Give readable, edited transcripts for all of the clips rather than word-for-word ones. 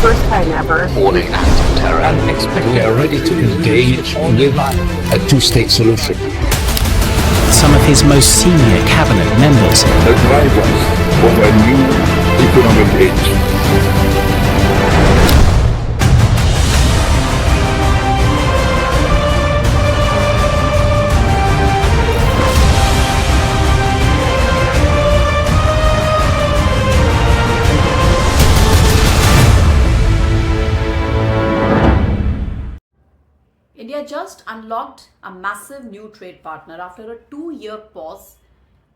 first time ever. Warning acts of terror. We are ready to engage with a two-state solution. Some of his most senior cabinet members The drivers of a new economic age. India just unlocked a massive new trade partner. After a 2-year pause,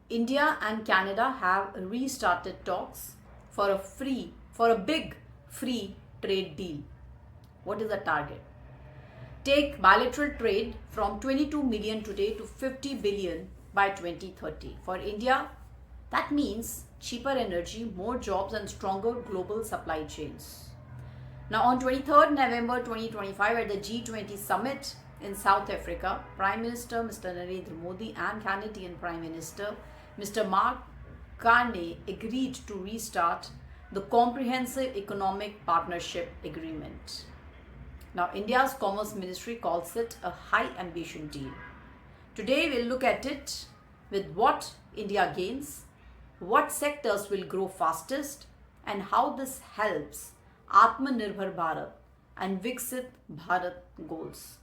India and Canada have restarted talks for a big free trade deal. What is the target? Take bilateral trade from 22 million today to 50 billion by 2030. For India, that means cheaper energy, more jobs and stronger global supply chains. Now on 23rd November 2025 at the G20 summit in South Africa, Prime Minister Mr. Narendra Modi and Canadian Prime Minister Mr. Mark Carney agreed to restart the Comprehensive Economic Partnership Agreement. Now India's Commerce Ministry calls it a high ambition deal. Today we'll look at it with what India gains, what sectors will grow fastest and how this helps Atmanirbhar Bharat and Viksit Bharat goals.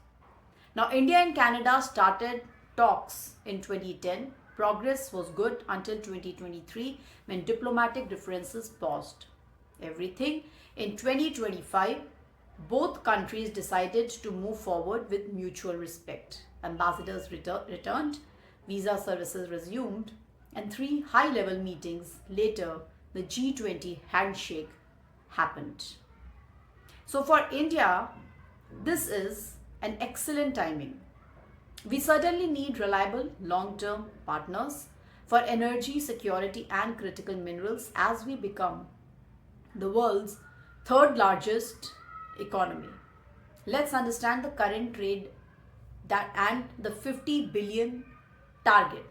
Now, India and Canada started talks in 2010. Progress was good until 2023 when diplomatic differences paused. Everything in 2025, both countries decided to move forward with mutual respect. Ambassadors returned, visa services resumed, and 3 high-level meetings later, the G20 handshake happened. So for India, this is an excellent timing. We certainly need reliable long-term partners for energy security and critical minerals as we become the world's 3rd largest economy. Let's understand the current trade and the 50 billion target.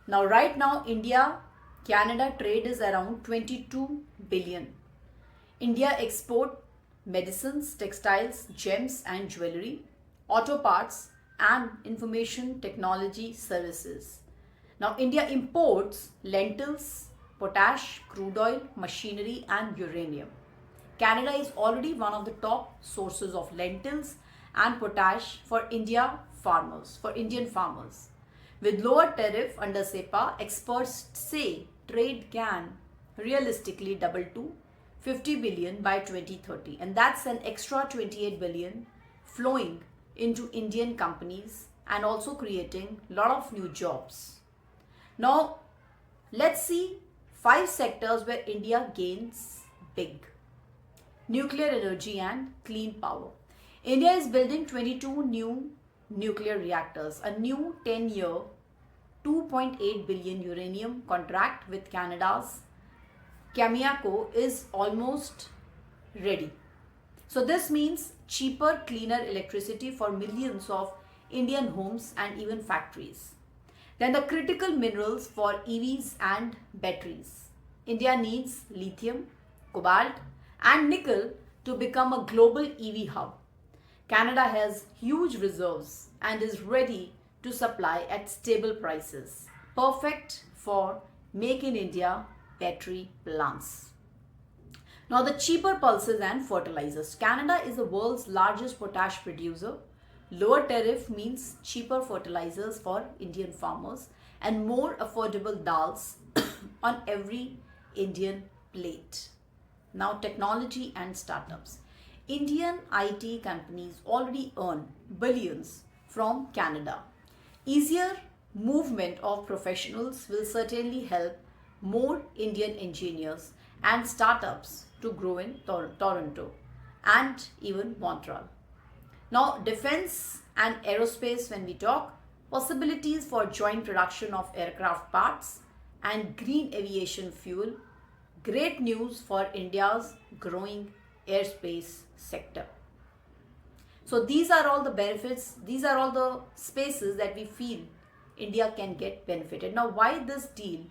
Now right now India-Canada trade is around 22 billion. India export medicines, textiles, gems and jewelry, auto parts and information technology services. Now India imports lentils, potash, crude oil, machinery and uranium. Canada is already one of the top sources of lentils and potash for Indian farmers. With lower tariff under CEPA, experts say trade can realistically double to 50 billion by 2030, and that's an extra 28 billion flowing into Indian companies and also creating a lot of new jobs. Now let's see 5 sectors where India gains big. Nuclear energy and clean power. India is building 22 new nuclear reactors. A new 10-year 2.8 billion uranium contract with Canada's Cameco is almost ready. So this means cheaper, cleaner electricity for millions of Indian homes and even factories. Then the critical minerals for EVs and batteries. India needs lithium, cobalt and nickel to become a global EV hub. Canada has huge reserves and is ready to supply at stable prices. Perfect for Make in India battery plants. Now the cheaper pulses and fertilizers. Canada is the world's largest potash producer. Lower tariff means cheaper fertilizers for Indian farmers and more affordable dals on every Indian plate. Now technology and startups. Indian IT companies already earn billions from Canada. Easier movement of professionals will certainly help more Indian engineers and startups to grow in Toronto and even Montreal. Now defense and aerospace, when we talk, possibilities for joint production of aircraft parts and green aviation fuel. Great news for India's growing airspace sector. So these are all the benefits, these are all the spaces that we feel India can get benefited. Now why this deal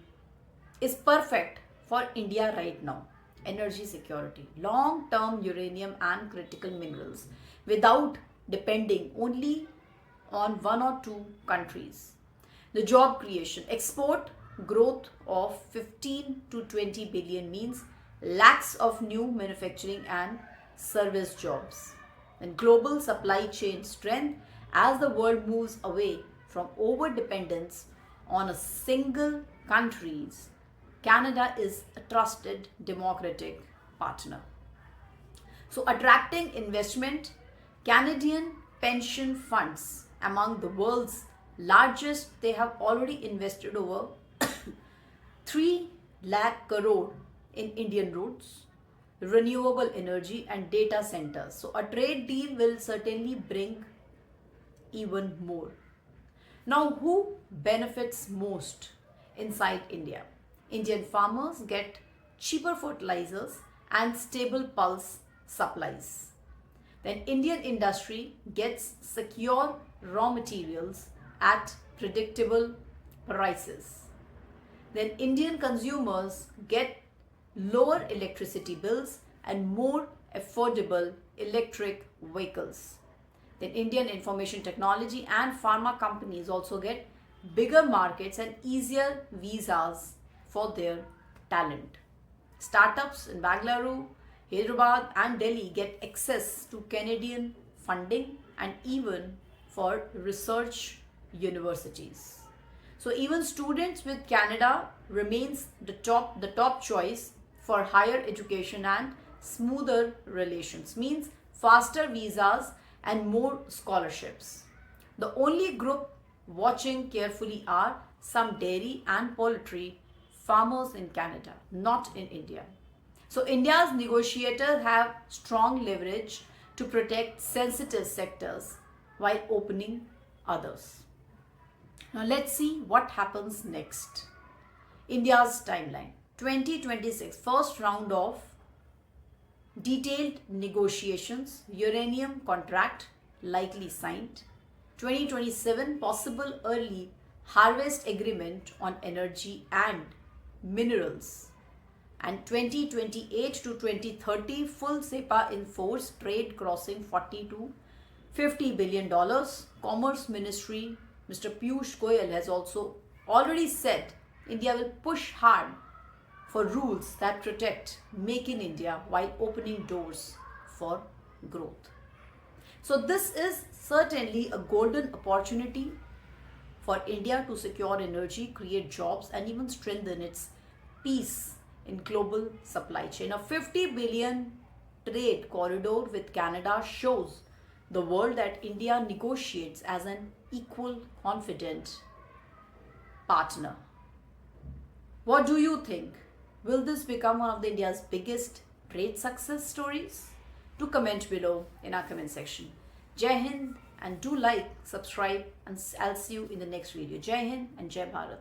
is perfect for India right now? energy security, long-term uranium and critical minerals without depending only on one or two countries. The job creation, export growth of 15 to 20 billion means lakhs of new manufacturing and service jobs. And global supply chain strength as the world moves away from over dependence on a single countries. Canada is a trusted democratic partner. So attracting investment, Canadian pension funds among the world's largest, they have already invested over 3 lakh crore in Indian roads, renewable energy and data centers. So a trade deal will certainly bring even more. Now, who benefits most inside India? Indian farmers get cheaper fertilizers and stable pulse supplies. Then Indian industry gets secure raw materials at predictable prices. Then Indian consumers get lower electricity bills and more affordable electric vehicles. Then Indian information technology and pharma companies also get bigger markets and easier visas for their talent. Startups in Bangalore, Hyderabad and Delhi get access to Canadian funding and even for research universities. So even students with Canada remains the top choice for higher education and smoother relations, means faster visas and more scholarships. The only group watching carefully are some dairy and poultry farmers in Canada, not in India. So India's negotiators have strong leverage to protect sensitive sectors while opening others. Now let's see what happens next. India's timeline. 2026, first round of detailed negotiations, uranium contract likely signed. 2027, possible early harvest agreement on energy and minerals. And 2028 to 2030, full CEPA in force, trade crossing 40 to $50 billion. Commerce Ministry, Mr. Piyush Goyal has also already said India will push hard for rules that protect Make in India while opening doors for growth. So this is certainly a golden opportunity for India to secure energy, create jobs and even strengthen its peace in global supply chain. A 50 billion trade corridor with Canada shows the world that India negotiates as an equal, confident partner. What do you think? Will this become one of the India's biggest trade success stories? Do comment below in our comment section. Jai Hind, and do like, subscribe, and I'll see you in the next video. Jai Hind and Jai Bharat.